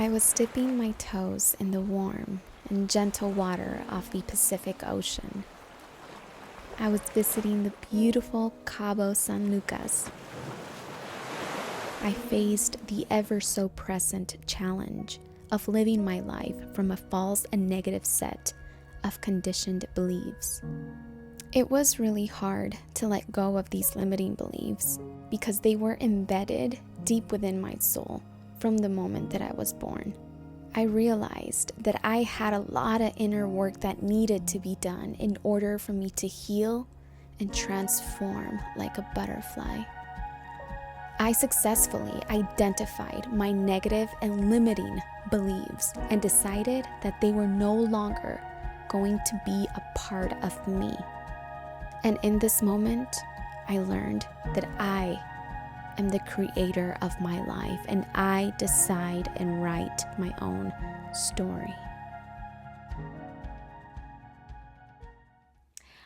I was dipping my toes in the warm and gentle water of the Pacific Ocean. I was visiting the beautiful Cabo San Lucas. I faced the ever so present challenge of living my life from a false and negative set of conditioned beliefs. It was really hard to let go of these limiting beliefs because they were embedded deep within my soul from the moment that I was born. I realized that I had a lot of inner work that needed to be done in order for me to heal and transform like a butterfly. I successfully identified my negative and limiting beliefs and decided that they were no longer going to be a part of me. And in this moment, I learned that I am the creator of my life and I decide and write my own story.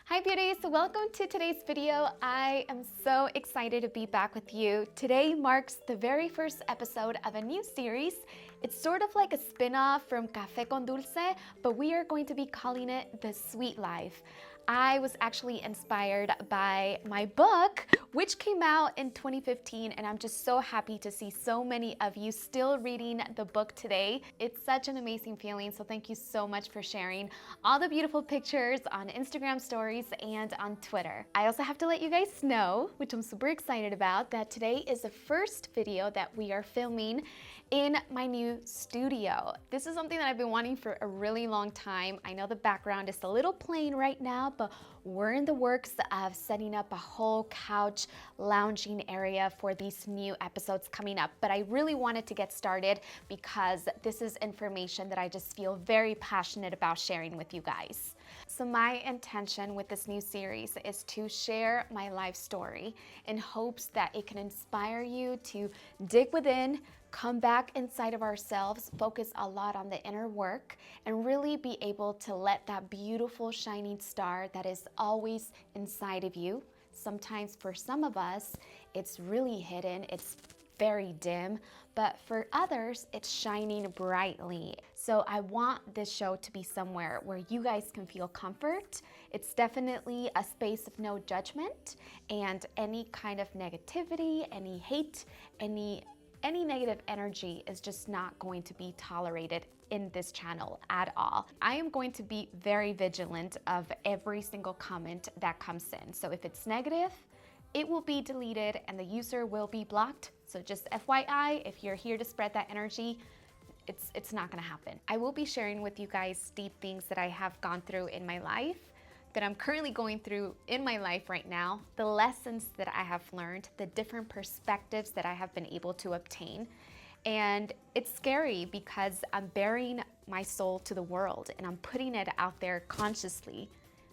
Hi beauties, welcome to today's video. I am so excited to be back with you. Today marks the very first episode of a new series. It's sort of like a spin-off from Café con Dulce, but we are going to be calling it The Sweet Life. I was actually inspired by my book, which came out in 2015, and I'm just so happy to see so many of you still reading the book today. It's such an amazing feeling, so thank you so much for sharing all the beautiful pictures on Instagram stories and on Twitter. I also have to let you guys know, which I'm super excited about, that today is the first video that we are filming in my new studio. This is something that I've been wanting for a really long time. I know the background is a little plain right now, but we're in the works of setting up a whole couch lounging area for these new episodes coming up. But I really wanted to get started because this is information that I just feel very passionate about sharing with you guys. So my intention with this new series is to share my life story in hopes that it can inspire you to dig within, come back inside of ourselves, focus a lot on the inner work, and really be able to let that beautiful shining star that is always inside of you. Sometimes for some of us, it's really hidden, it's very dim, but for others, it's shining brightly. So I want this show to be somewhere where you guys can feel comfort. It's definitely a space of no judgment, and any kind of negativity, any hate, any negative energy is just not going to be tolerated in this channel at all. I am going to be very vigilant of every single comment that comes in. So if it's negative, it will be deleted and the user will be blocked. So just FYI, if you're here to spread that energy, it's not gonna happen. I will be sharing with you guys deep things that I have gone through in my life, that I'm currently going through in my life right now, the lessons that I have learned, the different perspectives that I have been able to obtain. And it's scary because I'm bearing my soul to the world and I'm putting it out there consciously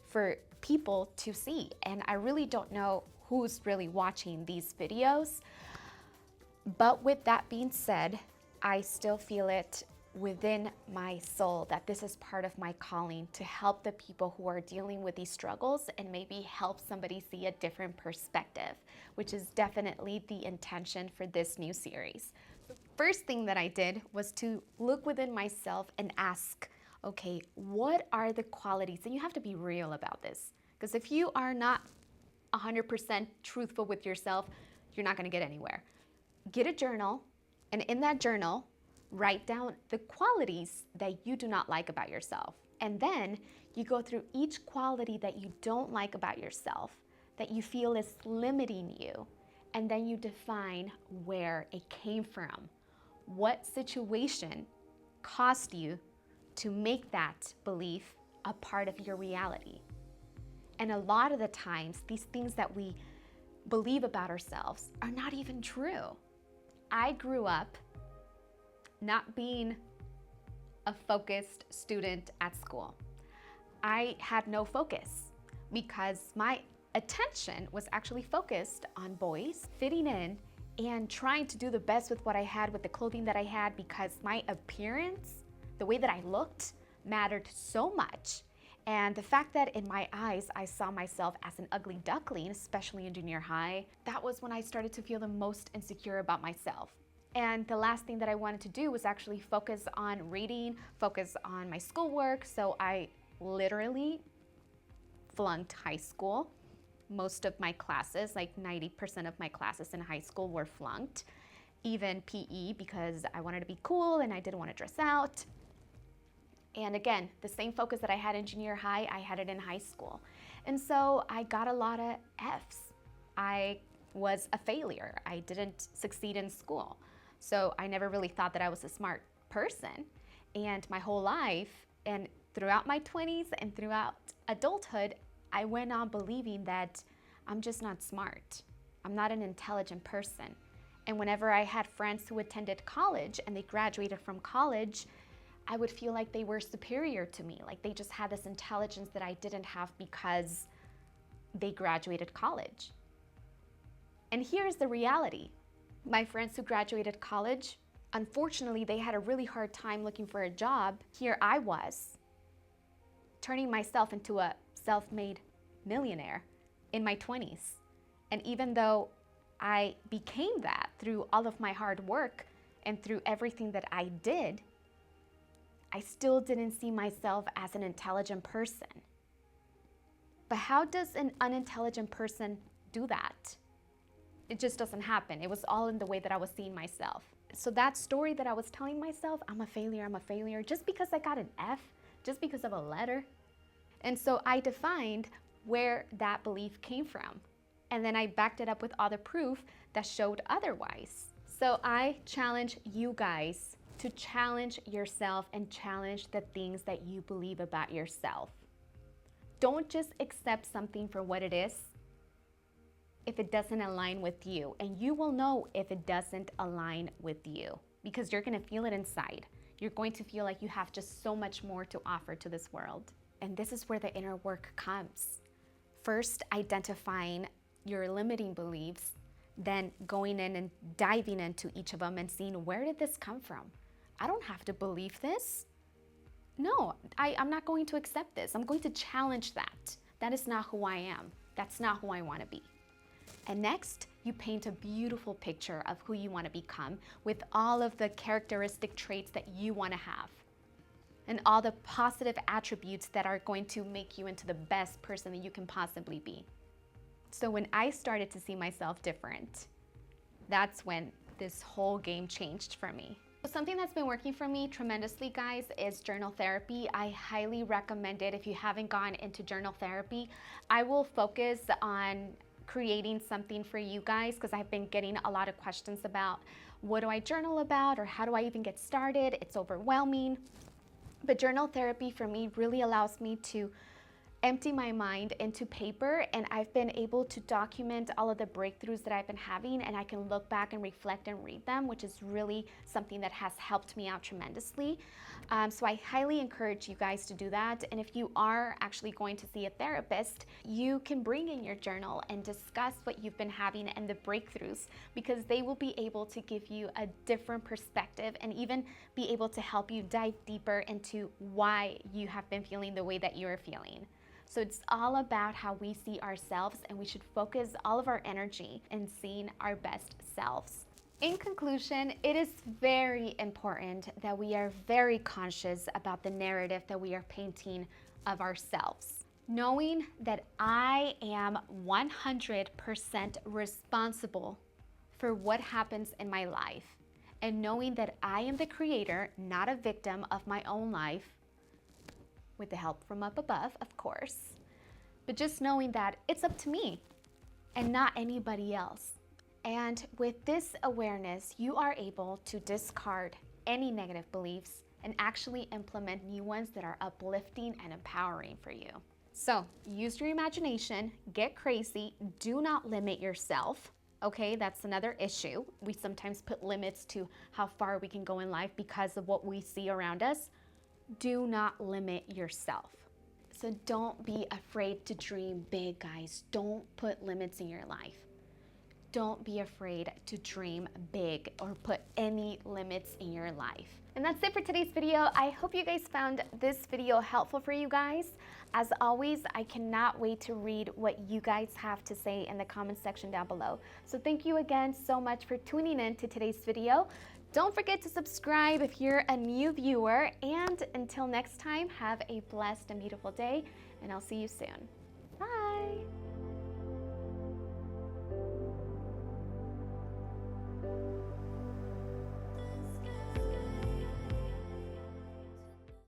for people to see. And I really don't know who's really watching these videos. But with that being said, I still feel it within my soul that this is part of my calling to help the people who are dealing with these struggles and maybe help somebody see a different perspective, which is definitely the intention for this new series. The first thing that I did was to look within myself and ask, okay, what are the qualities? And you have to be real about this, because if you are not 100% truthful with yourself, you're not gonna get anywhere. Get a journal, and in that journal, write down the qualities that you do not like about yourself. And then you go through each quality that you don't like about yourself, that you feel is limiting you. And then you define where it came from. What situation caused you to make that belief a part of your reality? And a lot of the times, these things that we believe about ourselves are not even true. I grew up not being a focused student at school. I had no focus because my attention was actually focused on boys, fitting in, and trying to do the best with what I had, with the clothing that I had, because my appearance, the way that I looked, mattered so much. And the fact that in my eyes, I saw myself as an ugly duckling, especially in junior high, that was when I started to feel the most insecure about myself. And the last thing that I wanted to do was actually focus on reading, focus on my schoolwork. So I literally flunked high school. Most of my classes, like 90% of my classes in high school were flunked. Even PE, because I wanted to be cool and I didn't want to dress out. And again, the same focus that I had in junior high, I had it in high school. And so I got a lot of Fs. I was a failure. I didn't succeed in school. So I never really thought that I was a smart person. And my whole life, and throughout my 20s and throughout adulthood, I went on believing that I'm just not smart. I'm not an intelligent person. And whenever I had friends who attended college and they graduated from college, I would feel like they were superior to me, like they just had this intelligence that I didn't have because they graduated college. And here's the reality. My friends who graduated college, unfortunately, they had a really hard time looking for a job. Here I was, turning myself into a self-made millionaire in my 20s. And even though I became that through all of my hard work and through everything that I did, I still didn't see myself as an intelligent person. But how does an unintelligent person do that? It just doesn't happen. It was all in the way that I was seeing myself. So that story that I was telling myself, I'm a failure, just because I got an F, just because of a letter. And so I defined where that belief came from. And then I backed it up with other proof that showed otherwise. So I challenge you guys to challenge yourself and challenge the things that you believe about yourself. Don't just accept something for what it is if it doesn't align with you. And you will know if it doesn't align with you because you're gonna feel it inside. You're going to feel like you have just so much more to offer to this world. And this is where the inner work comes. First, identifying your limiting beliefs, then going in and diving into each of them and seeing, where did this come from? I don't have to believe this. No, I'm not going to accept this. I'm going to challenge that. That is not who I am. That's not who I want to be. And next, you paint a beautiful picture of who you want to become with all of the characteristic traits that you want to have and all the positive attributes that are going to make you into the best person that you can possibly be. So when I started to see myself different, that's when this whole game changed for me. Something that's been working for me tremendously, guys, is journal therapy. I highly recommend it if you haven't gone into journal therapy. I will focus on creating something for you guys because I've been getting a lot of questions about what do I journal about or how do I even get started? It's overwhelming. But journal therapy for me really allows me to empty my mind into paper, and I've been able to document all of the breakthroughs that I've been having, and I can look back and reflect and read them, which is really something that has helped me out tremendously. So I highly encourage you guys to do that. And if you are actually going to see a therapist, you can bring in your journal and discuss what you've been having and the breakthroughs, because they will be able to give you a different perspective and even be able to help you dive deeper into why you have been feeling the way that you're feeling. So it's all about how we see ourselves, and we should focus all of our energy in seeing our best selves. In conclusion, it is very important that we are very conscious about the narrative that we are painting of ourselves. Knowing that I am 100% responsible for what happens in my life, and knowing that I am the creator, not a victim of my own life, with the help from up above, of course, but just knowing that it's up to me and not anybody else. And with this awareness, you are able to discard any negative beliefs and actually implement new ones that are uplifting and empowering for you. So use your imagination, get crazy, do not limit yourself. Okay, that's another issue. We sometimes put limits to how far we can go in life because of what we see around us. Do not limit yourself. So don't be afraid to dream big, guys. Don't put limits in your life. don't be afraid to dream big or put any limits in your life. And that's it for today's video. I hope you guys found this video helpful for you guys. As always, I cannot wait to read what you guys have to say in the comment section down below. So thank you again so much for tuning in to today's video. Don't forget to subscribe if you're a new viewer. And until next time, have a blessed and beautiful day, and I'll see you soon. Bye.